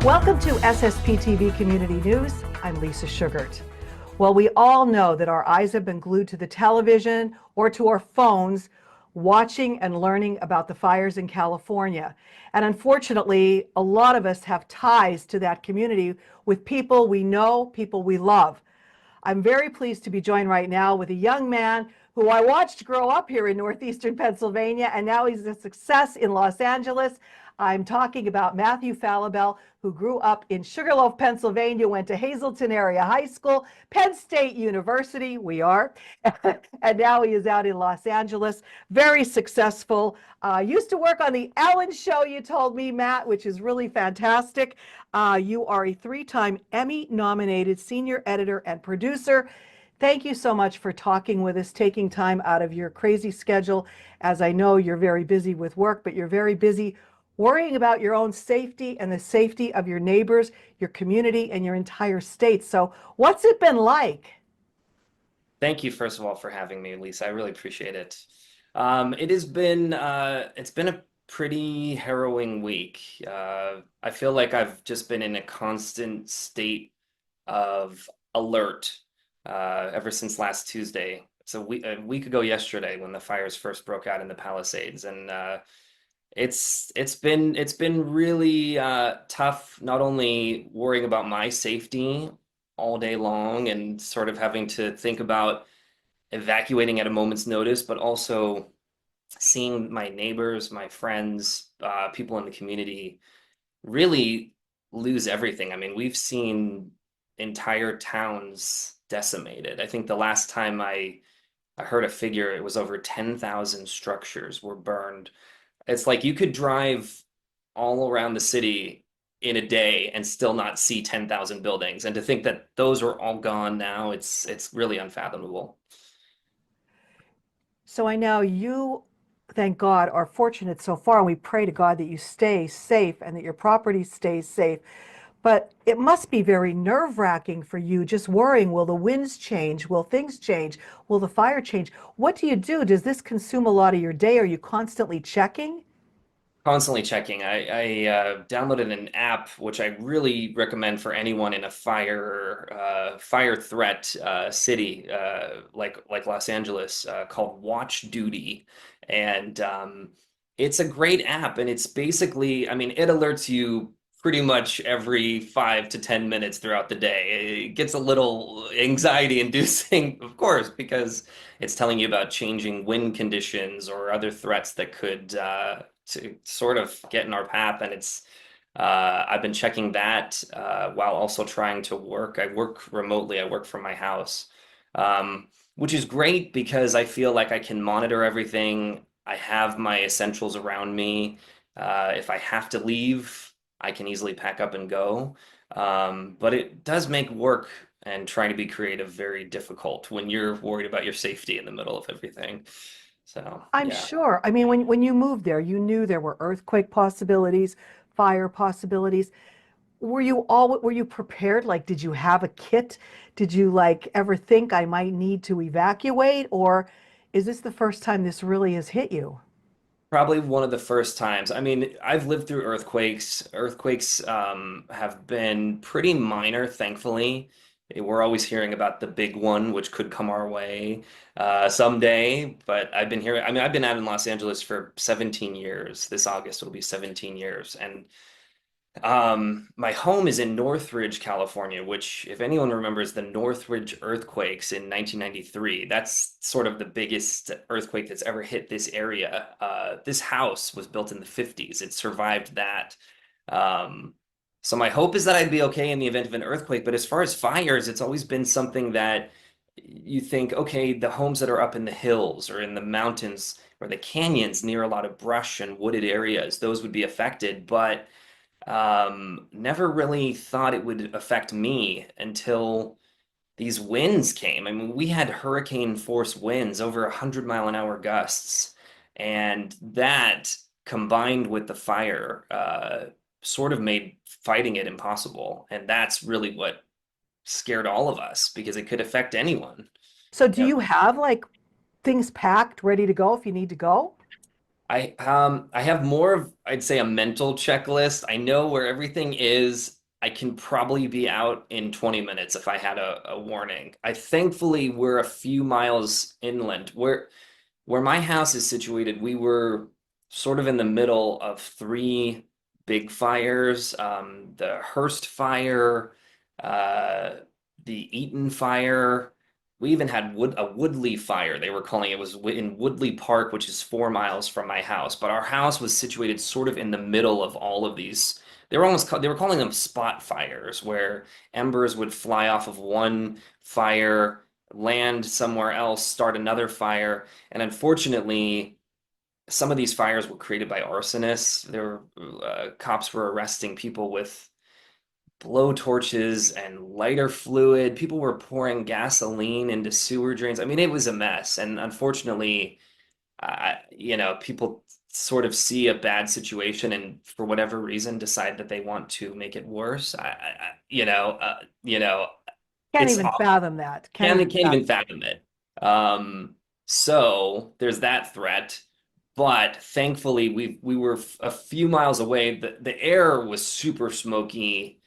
Welcome to SSP TV Community News. I'm Lisa Sugart. Well, we all know that our eyes have been glued to the television or to our phones, watching and learning about the fires in California. And unfortunately, a lot of us have ties to that community with people we know, people we love. I'm very pleased to be joined right now with a young man who I watched grow up here in northeastern Pennsylvania, and now he's a success in Los Angeles. I'm talking about Matthew Fallabel, who grew up in Sugarloaf, Pennsylvania, went to Hazleton Area High School, Penn State University, we are, and now he is out in Los Angeles, very successful. Used to work on the Ellen Show, you told me, Matt, which is really fantastic. You are a three-time Emmy-nominated senior editor and producer. Thank you so much for talking with us, taking time out of your crazy schedule, as I know you're very busy with work, but you're very busy worrying about your own safety and the safety of your neighbors, your community, and your entire state. So what's it been like? Thank you, first of all, for having me, Lisa. I really appreciate it. It has been it's been a pretty harrowing week. I feel like I've just been in a constant state of alert ever since last Tuesday. So a week ago yesterday when the fires first broke out in the Palisades, and it's been really tough. Not only worrying about my safety all day long and sort of having to think about evacuating at a moment's notice, but also seeing my neighbors, my friends, people in the community really lose everything. I mean, we've seen entire towns decimated. I think the last time I heard a figure, it was over 10,000 structures were burned. It's like you could drive all around the city in a day and still not see 10,000 buildings. And to think that those are all gone now, it's really unfathomable. So I know you, thank God, are fortunate so far, and we pray to God that you stay safe and that your property stays safe. But it must be very nerve-wracking for you, just worrying, will the winds change? Will things change? Will the fire change? What do you do? Does this consume a lot of your day? Are you constantly checking? Constantly checking. I downloaded an app which I really recommend for anyone in a fire threat city like Los Angeles, called Watch Duty, and it's a great app. And it's basically, I mean, it alerts you pretty much every 5 to 10 minutes throughout the day. It gets a little anxiety inducing, of course, because it's telling you about changing wind conditions or other threats that could to sort of get in our path. And I've been checking that while also trying to work. I work remotely. I work from my house, which is great because I feel like I can monitor everything. I have my essentials around me. If I have to leave, I can easily pack up and go. But it does make work and trying to be creative very difficult when you're worried about your safety in the middle of everything. So, I'm yeah. sure. I mean, when you moved there, you knew there were earthquake possibilities, fire possibilities. Were you prepared? Like, did you have a kit? Did you like ever think I might need to evacuate? Or is this the first time this really has hit you? Probably one of the first times. I mean, I've lived through earthquakes. Earthquakes have been pretty minor, thankfully. We're always hearing about the big one, which could come our way someday. But I've been hearing, I mean, I've been out in Los Angeles for 17 years. This August will be 17 years. And my home is in Northridge, California, which, if anyone remembers the Northridge earthquakes in 1993, that's sort of the biggest earthquake that's ever hit this area. This house was built in the 50s. It survived that. Um, so my hope is that I'd be okay in the event of an earthquake. But as far as fires, it's always been something that you think, okay, the homes that are up in the hills or in the mountains or the canyons near a lot of brush and wooded areas, those would be affected. But never really thought it would affect me until these winds came. I mean, we had hurricane force winds over 100-mile-an-hour gusts, and that combined with the fire sort of made fighting it impossible. And that's really what scared all of us because it could affect anyone. So do Yep. you have like things packed, ready to go if you need to go? I have more of, I'd say, a mental checklist. I know where everything is. I can probably be out in 20 minutes if I had a warning. I thankfully we're a few miles inland. Where my house is situated, we were sort of in the middle of three big fires. The Hearst fire, uh, the Eaton fire. We even had a Woodley fire. They were calling it. It was in Woodley Park, which is 4 miles from my house. But our house was situated sort of in the middle of all of these. They were calling them spot fires, where embers would fly off of one fire, land somewhere else, start another fire. And unfortunately, some of these fires were created by arsonists. Cops were arresting people with blow torches and lighter fluid. People were pouring gasoline into sewer drains. I mean, it was a mess. And unfortunately, people sort of see a bad situation and for whatever reason decide that they want to make it worse. Can't It's even fathom that. Can't even can't even fathom. fathom it. So there's that threat. But thankfully, we were a few miles away. The air was super smoky,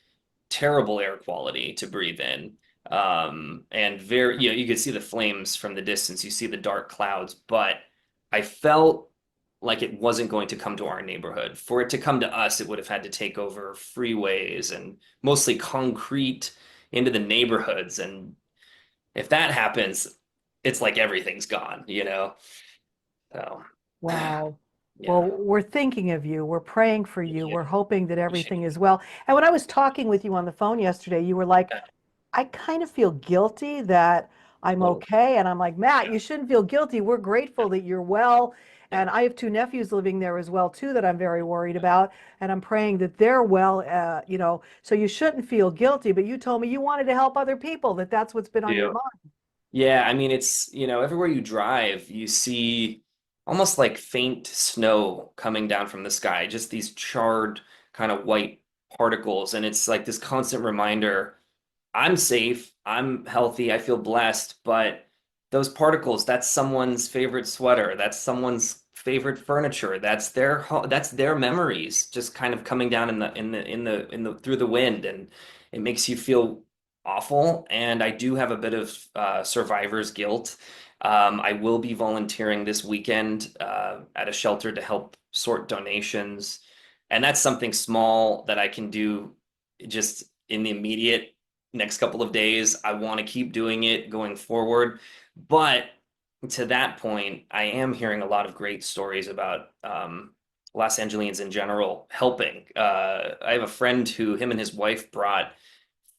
terrible air quality to breathe in. And very, you could see the flames from the distance. You see the dark clouds, but I felt like it wasn't going to come to our neighborhood. For it to come to us, it would have had to take over freeways and mostly concrete into the neighborhoods. And if that happens, it's like everything's gone. So, Wow. Well, yeah, we're thinking of you. We're praying for thank you. you. We're hoping that Appreciate everything is well. And when I was talking with you on the phone yesterday, you were like, that. I kind of feel guilty that I'm Totally. okay. And I'm like, Matt, Yeah, you shouldn't feel guilty. We're grateful that you're well. yeah. And I have two nephews living there as well, too, that I'm very worried about. And I'm praying that they're well, so you shouldn't feel guilty. But you told me you wanted to help other people, that that's what's been on your Do. mind. Yeah, I mean, everywhere you drive, you see almost like faint snow coming down from the sky, just these charred kind of white particles. And it's like this constant reminder, I'm safe, I'm healthy, I feel blessed, but those particles, that's someone's favorite sweater, that's someone's favorite furniture, that's their memories just kind of coming down in the through the wind, and it makes you feel awful. And I do have a bit of survivor's guilt. I will be volunteering this weekend at a shelter to help sort donations, and that's something small that I can do just in the immediate next couple of days. I want to keep doing it going forward. But to that point, I am hearing a lot of great stories about Los Angeles in general helping. I have a friend who, him and his wife brought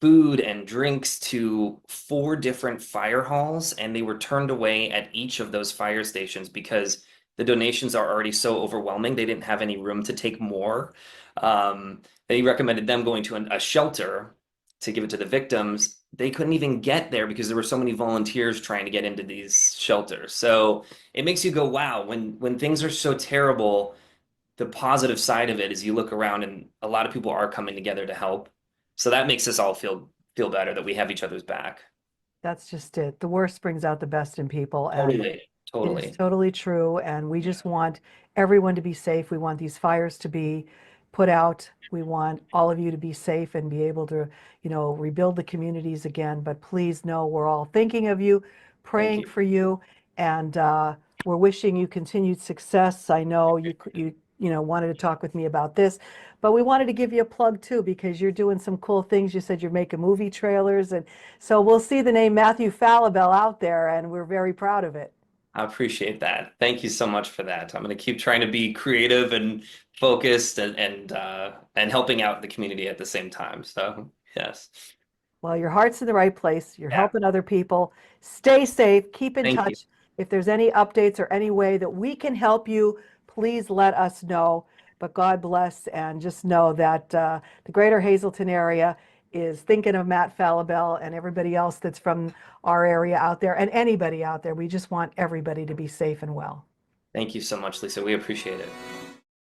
food and drinks to four different fire halls, and they were turned away at each of those fire stations because the donations are already so overwhelming. They didn't have any room to take more. They recommended them going to a shelter to give it to the victims. They couldn't even get there because there were so many volunteers trying to get into these shelters. So it makes you go, wow, when things are so terrible, the positive side of it is you look around and a lot of people are coming together to help. So that makes us all feel better that we have each other's back. That's just it. The worst brings out the best in people. And Totally. it is Totally. totally true, and we Yeah. just want everyone to be safe. We want these fires to be put out. We want all of you to be safe and be able to, rebuild the communities again. But please know we're all thinking of you, Thank praying you. for you, and we're wishing you continued success. I know you wanted to talk with me about this, but we wanted to give you a plug too because you're doing some cool things. You said you're making movie trailers, and so we'll see the name Matthew Fallabel out there, and we're very proud of it. I appreciate that. Thank you so much for that. I'm going to keep trying to be creative and focused and helping out the community at the same time. So, yes. Well, your heart's in the right place. You're Yeah. helping other people. Stay safe. Keep in Thank you. touch. If there's any updates or any way that we can help you, please let us know. But God bless, and just know that the greater Hazleton area is thinking of Matt Fallabel and everybody else that's from our area out there and anybody out there. We just want everybody to be safe and well. Thank you so much, Lisa. We appreciate it.